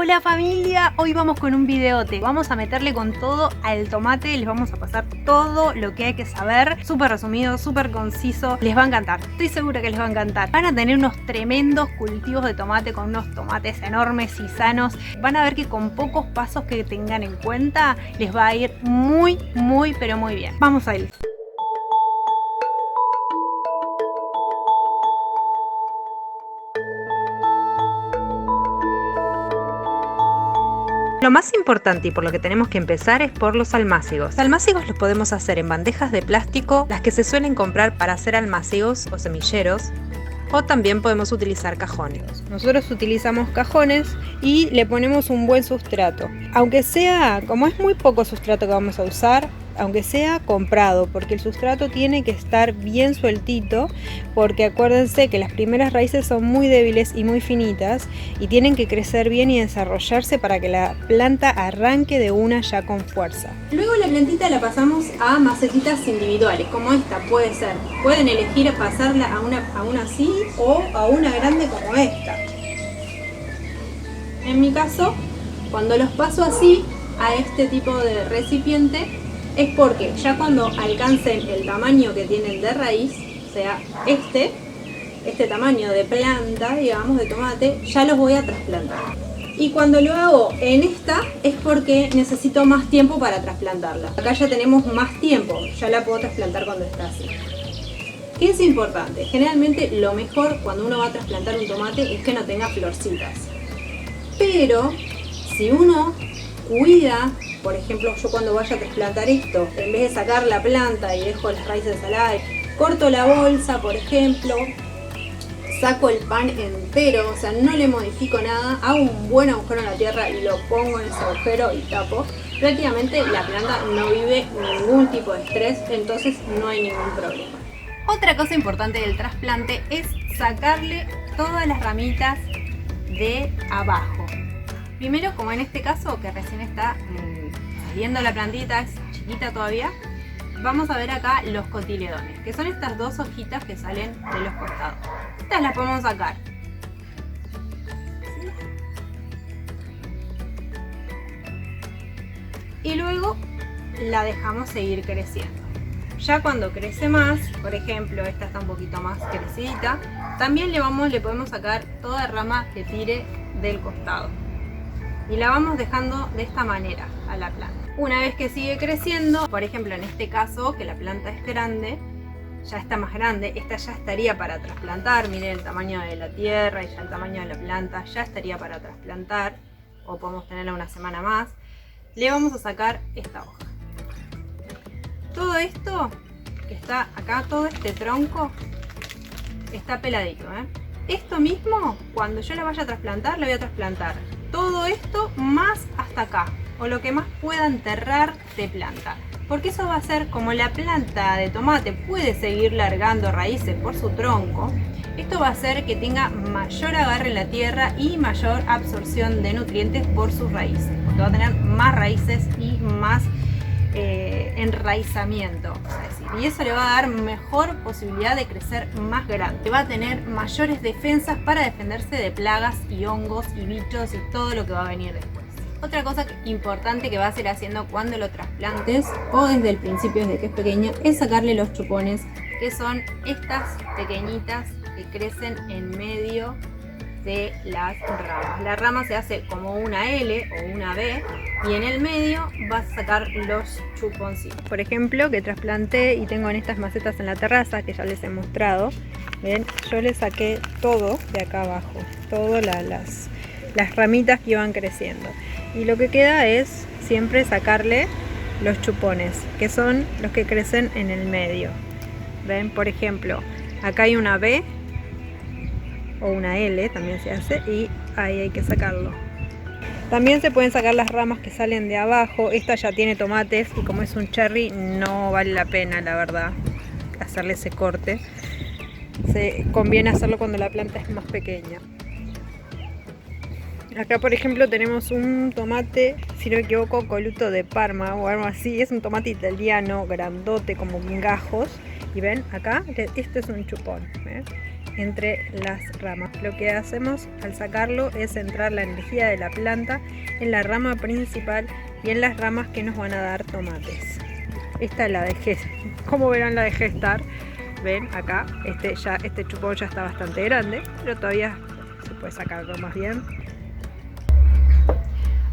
Hola familia, hoy vamos con un videote, vamos a meterle con todo al tomate, les vamos a pasar todo lo que hay que saber, súper resumido, súper conciso, les va a encantar, estoy segura que les va a encantar. Van a tener unos tremendos cultivos de tomate con unos tomates enormes y sanos, van a ver que con pocos pasos que tengan en cuenta les va a ir muy pero muy bien. Vamos a ir. Lo más importante y por lo que tenemos que empezar es por los almácigos. Los almácigos los podemos hacer en bandejas de plástico, las que se suelen comprar para hacer almácigos o semilleros, o también podemos utilizar cajones. Nosotros utilizamos cajones y le ponemos un buen sustrato. Aunque sea, como es muy poco sustrato que vamos a usar, aunque sea comprado, porque el sustrato tiene que estar bien sueltito, porque acuérdense que las primeras raíces son muy débiles y muy finitas y tienen que crecer bien y desarrollarse para que la planta arranque de una ya con fuerza. Luego la plantita la pasamos a macetitas individuales, como esta puede ser. Pueden elegir pasarla a una así o a una grande como esta. En mi caso, cuando los paso así a este tipo de recipiente, es porque ya cuando alcancen el tamaño que tienen de raíz, o sea, este tamaño de planta, digamos, de tomate, ya los voy a trasplantar. Y cuando lo hago en esta, es porque necesito más tiempo para trasplantarla. Acá ya tenemos más tiempo, ya la puedo trasplantar cuando está así. ¿Qué es importante? Generalmente lo mejor cuando uno va a trasplantar un tomate es que no tenga florcitas. Pero si uno cuida, por ejemplo, yo cuando vaya a trasplantar esto, en vez de sacar la planta y dejo las raíces al aire, corto la bolsa, por ejemplo, saco el pan entero, o sea, no le modifico nada, hago un buen agujero en la tierra y lo pongo en ese agujero y tapo. Prácticamente la planta no vive ningún tipo de estrés, entonces no hay ningún problema. Otra cosa importante del trasplante es sacarle todas las ramitas de abajo. Primero, como en este caso, que recién está saliendo la plantita, es chiquita todavía, vamos a ver acá los cotiledones, que son estas dos hojitas que salen de los costados. Estas las podemos sacar. Y luego la dejamos seguir creciendo. Ya cuando crece más, por ejemplo, esta está un poquito más crecidita, también le podemos sacar toda rama que tire del costado. Y la vamos dejando de esta manera a la planta. Una vez que sigue creciendo, por ejemplo en este caso que la planta es grande, ya está más grande, esta ya estaría para trasplantar, miren el tamaño de la tierra y ya el tamaño de la planta, ya estaría para trasplantar, o podemos tenerla una semana más. Le vamos a sacar esta hoja. Todo esto que está acá, todo este tronco, está peladito, Esto mismo, cuando yo la vaya a trasplantar, la voy a trasplantar todo esto más hasta acá, o lo que más pueda enterrar de planta, porque eso va a ser, como la planta de tomate puede seguir largando raíces por su tronco, esto va a hacer que tenga mayor agarre en la tierra y mayor absorción de nutrientes por sus raíces, porque va a tener más raíces y más enraizamiento, y eso le va a dar mejor posibilidad de crecer más grande, va a tener mayores defensas para defenderse de plagas y hongos y bichos y todo lo que va a venir después. Otra cosa importante que vas a ir haciendo cuando lo trasplantes o desde el principio, desde que es pequeño, es sacarle los chupones, que son estas pequeñitas que crecen en medio de las ramas. La rama se hace como una L o una B y en el medio vas a sacar los chuponcitos. Por ejemplo, que trasplanté y tengo en estas macetas en la terraza que ya les he mostrado. ¿Ven? Yo le saqué todo de acá abajo, todas las ramitas que iban creciendo. Y lo que queda es siempre sacarle los chupones, que son los que crecen en el medio. ¿Ven? Por ejemplo, acá hay una B o una L, también se hace, y ahí hay que sacarlo. También se pueden sacar las ramas que salen de abajo. Esta ya tiene tomates y como es un cherry no vale la pena, la verdad, hacerle ese corte. Se conviene hacerlo cuando la planta es más pequeña. Acá por ejemplo tenemos un tomate, si no me equivoco, coluto de Parma o algo así. Es un tomate italiano, grandote, como gajos. Y ven, acá, este es un chupón, ¿ven? entre las ramas. Lo que hacemos al sacarlo es centrar la energía de la planta en la rama principal y en las ramas que nos van a dar tomates. Esta la dejé, como verán, la dejé estar. Ven acá, este chupón ya está bastante grande, pero todavía se puede sacarlo más bien.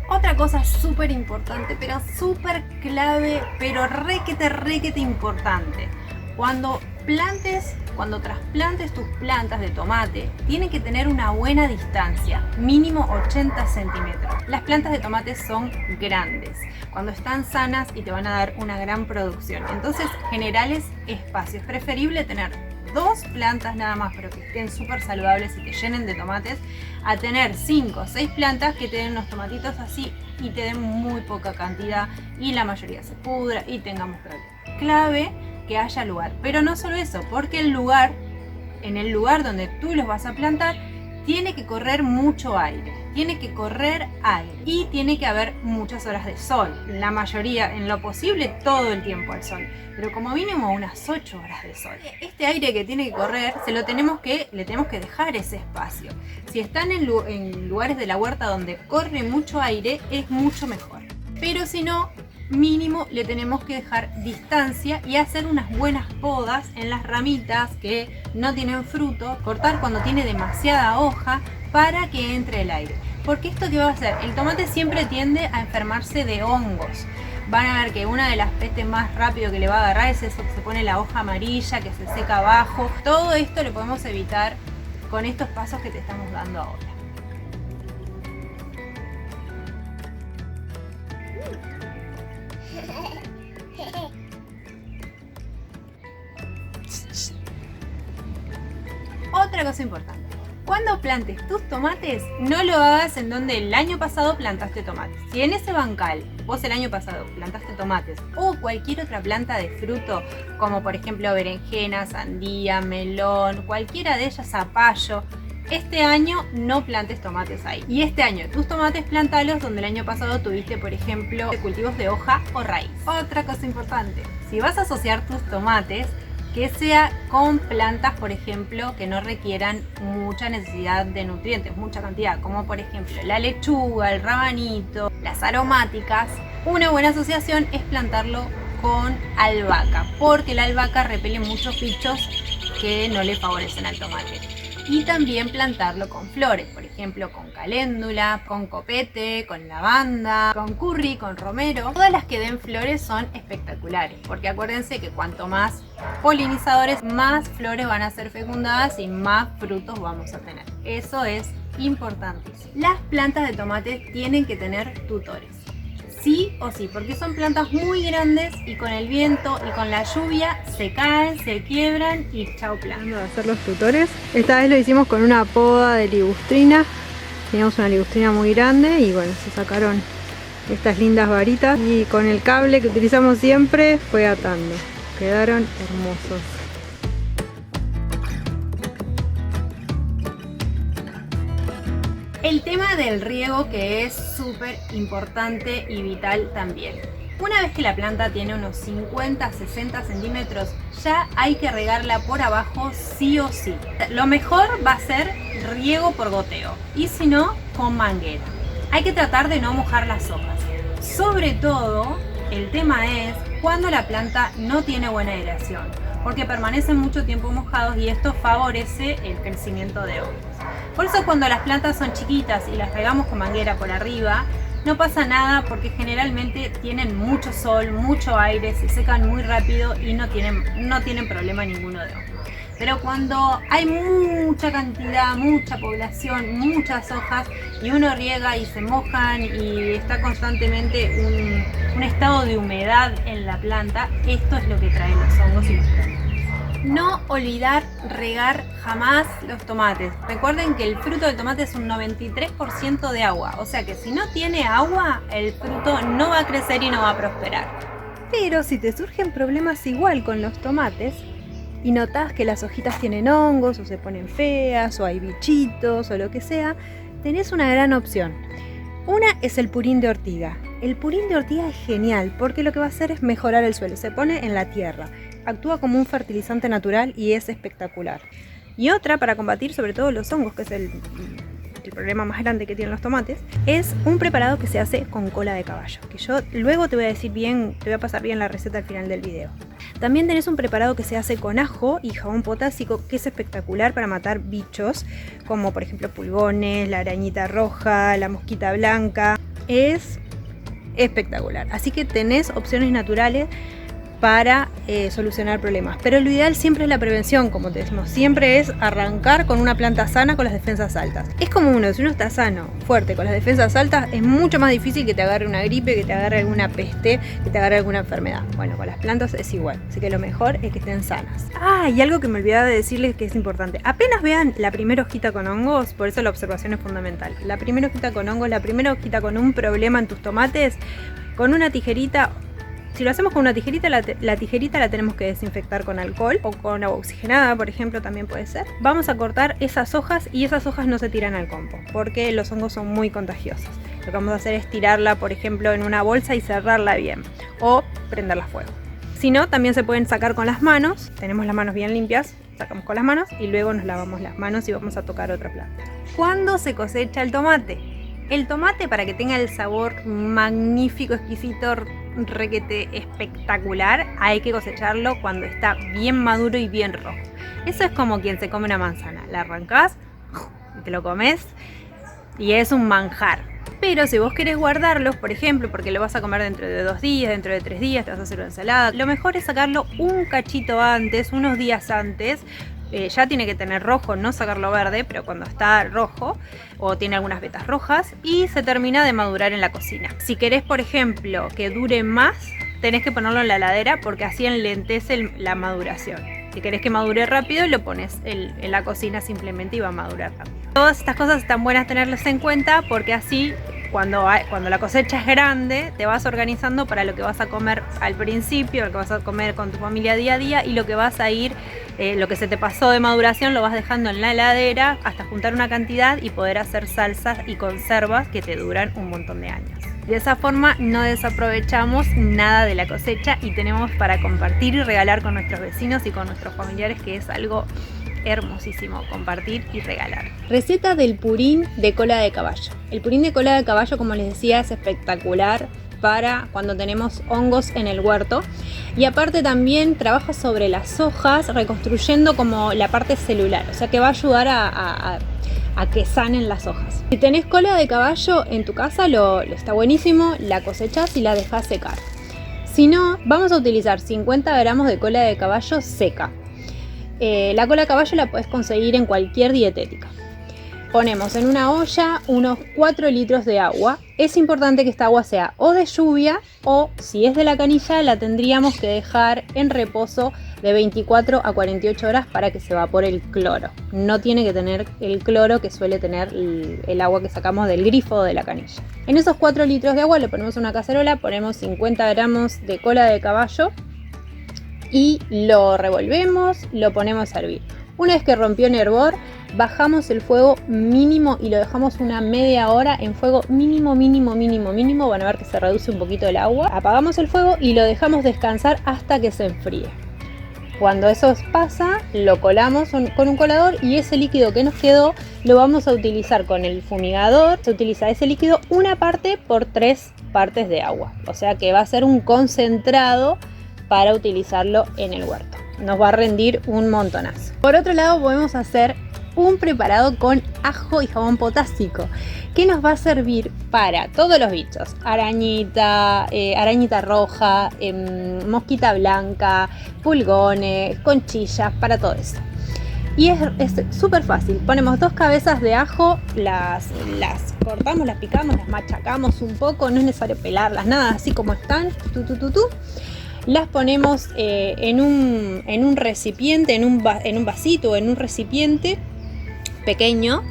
Otra cosa súper importante, pero súper clave, pero requete importante. Cuando trasplantes tus plantas de tomate, tienen que tener una buena distancia, mínimo 80 centímetros. Las plantas de tomate son grandes, cuando están sanas y te van a dar una gran producción. Entonces, generales espacios. Es preferible tener 2 plantas nada más, pero que estén súper saludables y que llenen de tomates, a tener 5 o 6 plantas que te den unos tomatitos así y te den muy poca cantidad y la mayoría se pudra y tengamos problemas. Clave que haya lugar, pero no solo eso, porque en el lugar donde tú los vas a plantar tiene que correr mucho aire, y tiene que haber muchas horas de sol, la mayoría, en lo posible, todo el tiempo al sol, pero como mínimo unas 8 horas de sol. Este aire que tiene que correr, le tenemos que dejar ese espacio. Si están en lugares de la huerta donde corre mucho aire, es mucho mejor, pero si no, mínimo le tenemos que dejar distancia y hacer unas buenas podas en las ramitas que no tienen fruto, cortar cuando tiene demasiada hoja para que entre el aire. Porque esto que va a hacer, el tomate siempre tiende a enfermarse de hongos. Van a ver que una de las pestes más rápido que le va a agarrar es eso, que se pone la hoja amarilla, que se seca abajo. Todo esto lo podemos evitar con estos pasos que te estamos dando ahora. Otra cosa importante, cuando plantes tus tomates, no lo hagas en donde el año pasado plantaste tomates. Si en ese bancal vos el año pasado plantaste tomates o cualquier otra planta de fruto, como por ejemplo berenjena, sandía, melón, cualquiera de ellas, zapallo, este año no plantes tomates ahí. Y este año tus tomates plantalos donde el año pasado tuviste, por ejemplo, cultivos de hoja o raíz. Otra cosa importante, si vas a asociar tus tomates, que sea con plantas, por ejemplo, que no requieran mucha necesidad de nutrientes, mucha cantidad, como por ejemplo la lechuga, el rabanito, las aromáticas. Una buena asociación es plantarlo con albahaca, porque la albahaca repele muchos bichos que no le favorecen al tomate. Y también plantarlo con flores, por ejemplo con caléndula, con copete, con lavanda, con curry, con romero. Todas las que den flores son espectaculares, porque acuérdense que cuanto más polinizadores, más flores van a ser fecundadas y más frutos vamos a tener. Eso es importantísimo. Las plantas de tomate tienen que tener tutores. Sí o sí, porque son plantas muy grandes y con el viento y con la lluvia se caen, se quiebran y chau planta. Vamos a hacer los tutores. Esta vez lo hicimos con una poda de ligustrina. Teníamos una ligustrina muy grande y bueno, se sacaron estas lindas varitas y con el cable que utilizamos siempre fue atando. Quedaron hermosos. El tema del riego, que es súper importante y vital también. Una vez que la planta tiene unos 50-60 centímetros, ya hay que regarla por abajo sí o sí. Lo mejor va a ser riego por goteo y si no, con manguera. Hay que tratar de no mojar las hojas. Sobre todo, el tema es cuando la planta no tiene buena aireación, porque permanecen mucho tiempo mojados y esto favorece el crecimiento de hongos. Por eso cuando las plantas son chiquitas y las regamos con manguera por arriba, no pasa nada porque generalmente tienen mucho sol, mucho aire, se secan muy rápido y no tienen problema ninguno de hongos. Pero cuando hay mucha cantidad, mucha población, muchas hojas y uno riega y se mojan y está constantemente un estado de humedad en la planta, esto es lo que trae los hongos y los problemas. No olvidar regar jamás los tomates. Recuerden que el fruto del tomate es un 93% de agua, o sea que si no tiene agua, el fruto no va a crecer y no va a prosperar. Pero si te surgen problemas igual con los tomates y notas que las hojitas tienen hongos o se ponen feas o hay bichitos o lo que sea, tenés una gran opción. Una es el purín de ortiga. El purín de ortiga es genial porque lo que va a hacer es mejorar el suelo, se pone en la tierra. Actúa como un fertilizante natural y es espectacular. Y otra para combatir sobre todo los hongos, que es el problema más grande que tienen los tomates, es un preparado que se hace con cola de caballo, que yo luego te voy a decir bien, te voy a pasar bien la receta al final del video. También tenés un preparado que se hace con ajo y jabón potásico, que es espectacular para matar bichos, como por ejemplo pulgones, la arañita roja, la mosquita blanca. Es espectacular, así que tenés opciones naturales para solucionar problemas, pero lo ideal siempre es la prevención, como te decimos, siempre es arrancar con una planta sana con las defensas altas. Es como si uno está sano, fuerte, con las defensas altas, es mucho más difícil que te agarre una gripe, que te agarre alguna peste, que te agarre alguna enfermedad. Bueno, con las plantas es igual, así que lo mejor es que estén sanas. Y algo que me olvidaba de decirles que es importante, apenas vean la primera hojita con hongos, por eso la observación es fundamental, la primera hojita con hongos, la primera hojita con un problema en tus tomates, con una tijerita. Si lo hacemos con una tijerita, la tijerita la tenemos que desinfectar con alcohol o con agua oxigenada, por ejemplo, también puede ser. Vamos a cortar esas hojas y esas hojas no se tiran al compost porque los hongos son muy contagiosos. Lo que vamos a hacer es tirarla, por ejemplo, en una bolsa y cerrarla bien o prenderla a fuego. Si no, también se pueden sacar con las manos. Tenemos las manos bien limpias, sacamos con las manos y luego nos lavamos las manos y vamos a tocar otra planta. ¿Cuándo se cosecha el tomate? El tomate, para que tenga el sabor magnífico, exquisito, requete espectacular, hay que cosecharlo cuando está bien maduro y bien rojo. Eso es como quien se come una manzana, la arrancás y te lo comes y es un manjar. Pero si vos querés guardarlos, por ejemplo, porque lo vas a comer dentro de 2 días, dentro de 3 días, te vas a hacer una ensalada, lo mejor es sacarlo un cachito antes, unos días antes. Ya tiene que tener rojo, no sacarlo verde, pero cuando está rojo o tiene algunas vetas rojas, y se termina de madurar en la cocina. Si querés, por ejemplo, que dure más, tenés que ponerlo en la heladera porque así enlentece la maduración. Si querés que madure rápido, lo pones en la cocina simplemente y va a madurar rápido. Todas estas cosas están buenas tenerlas en cuenta porque así cuando la cosecha es grande, te vas organizando para lo que vas a comer al principio, lo que vas a comer con tu familia día a día, y lo que vas a ir, lo que se te pasó de maduración lo vas dejando en la heladera hasta juntar una cantidad y poder hacer salsas y conservas que te duran un montón de años. De esa forma no desaprovechamos nada de la cosecha y tenemos para compartir y regalar con nuestros vecinos y con nuestros familiares, que es algo hermosísimo compartir y regalar. Receta del purín de cola de caballo. El purín de cola de caballo, como les decía, es espectacular para cuando tenemos hongos en el huerto, y aparte también trabaja sobre las hojas reconstruyendo como la parte celular, o sea que va a ayudar a que sanen las hojas. Si tenés cola de caballo en tu casa, lo está buenísimo, la cosechás y la dejás secar. Si no, vamos a utilizar 50 gramos de cola de caballo seca. La cola de caballo la puedes conseguir en cualquier dietética. Ponemos en una olla unos 4 litros de agua. Es importante que esta agua sea o de lluvia o, si es de la canilla, la tendríamos que dejar en reposo de 24 a 48 horas para que se evapore el cloro. No tiene que tener el cloro que suele tener el agua que sacamos del grifo o de la canilla. En esos 4 litros de agua le ponemos una cacerola, ponemos 50 gramos de cola de caballo y lo revolvemos, lo ponemos a hervir. Una vez que rompió en hervor, bajamos el fuego mínimo y lo dejamos una media hora en fuego mínimo. Van a ver que se reduce un poquito el agua. Apagamos el fuego y lo dejamos descansar hasta que se enfríe. Cuando eso pasa, lo colamos con un colador y ese líquido que nos quedó lo vamos a utilizar con el fumigador. Se utiliza ese líquido una parte por 3 partes de agua. O sea que va a ser un concentrado para utilizarlo en el huerto. Nos va a rendir un montonazo. Por otro lado, podemos hacer un preparado con ajo y jabón potásico que nos va a servir para todos los bichos: arañita, arañita roja, mosquita blanca, pulgones, conchillas, para todo eso. Y es súper fácil. Ponemos 2 cabezas de ajo, las cortamos, las picamos, las machacamos un poco, no es necesario pelarlas, nada, así como están. Las ponemos en un recipiente, en un vasito o en un recipiente pequeño.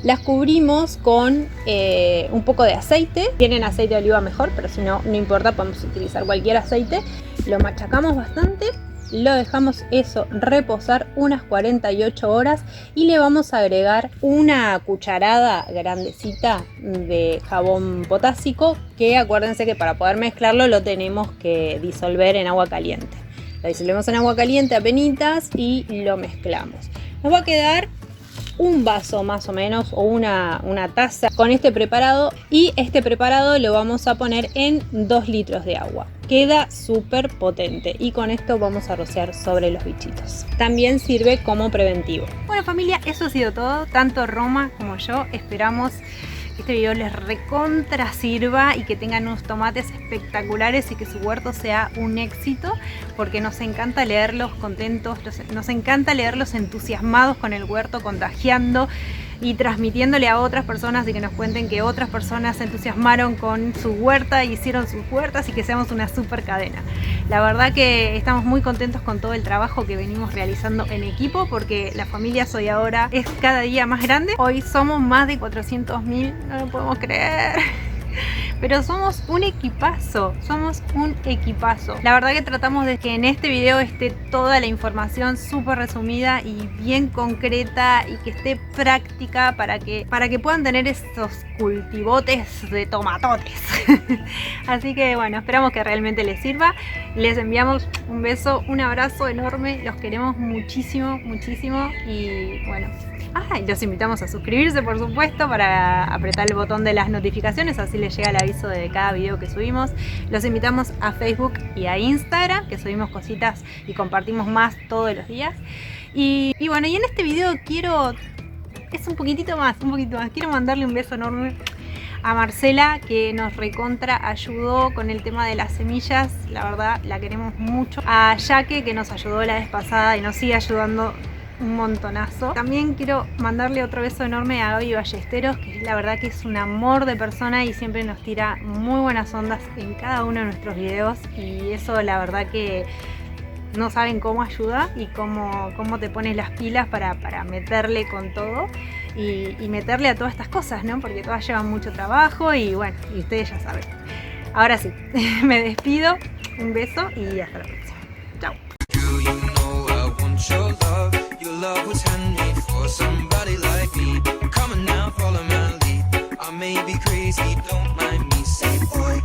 Las cubrimos con un poco de aceite. Tienen aceite de oliva mejor, pero si no, no importa, podemos utilizar cualquier aceite. Lo machacamos bastante, lo dejamos eso reposar unas 48 horas y le vamos a agregar una cucharada grandecita de jabón potásico, que acuérdense que para poder mezclarlo lo tenemos que disolver en agua caliente. Lo disolvemos en agua caliente apenitas y lo mezclamos. Nos va a quedar un vaso más o menos o una taza con este preparado, y este preparado lo vamos a poner en 2 litros de agua. Queda súper potente y con esto vamos a rociar sobre los bichitos. También sirve como preventivo. Bueno familia, eso ha sido todo. Tanto Roma como yo esperamos que este video les recontra sirva y que tengan unos tomates espectaculares y que su huerto sea un éxito, porque nos encanta leerlos contentos, nos encanta leerlos entusiasmados con el huerto, contagiando y transmitiéndole a otras personas y que nos cuenten que otras personas se entusiasmaron con su huerta y hicieron sus huertas y que seamos una super cadena. La verdad que estamos muy contentos con todo el trabajo que venimos realizando en equipo, porque la familia Soy Ahora es cada día más grande. Hoy somos más de 400.000, no lo podemos creer. Pero somos un equipazo, La verdad que tratamos de que en este video esté toda la información súper resumida y bien concreta y que esté práctica para que puedan tener esos cultivotes de tomatotes. Así que bueno, esperamos que realmente les sirva. Les enviamos un beso, un abrazo enorme, los queremos muchísimo, muchísimo y bueno. Y los invitamos a suscribirse, por supuesto, para apretar el botón de las notificaciones, así les llega el aviso de cada video que subimos. Los invitamos a Facebook y a Instagram, que subimos cositas y compartimos más todos los días. Y bueno, y en este video es un poquitito más. Quiero mandarle un beso enorme a Marcela, que nos recontra ayudó con el tema de las semillas. La verdad, la queremos mucho. A Yaque, que nos ayudó la vez pasada y nos sigue ayudando un montonazo. También quiero mandarle otro beso enorme a Gaby Ballesteros, que la verdad que es un amor de persona y siempre nos tira muy buenas ondas en cada uno de nuestros videos, y eso la verdad que no saben cómo ayuda y cómo te pones las pilas para meterle con todo y meterle a todas estas cosas, ¿no? Porque todas llevan mucho trabajo y bueno, y ustedes ya saben. Ahora sí, me despido, un beso y hasta la próxima. Chao. Your love, your love was handmade for somebody like me. Come on now, follow my lead. I may be crazy, don't mind me. Say, boy,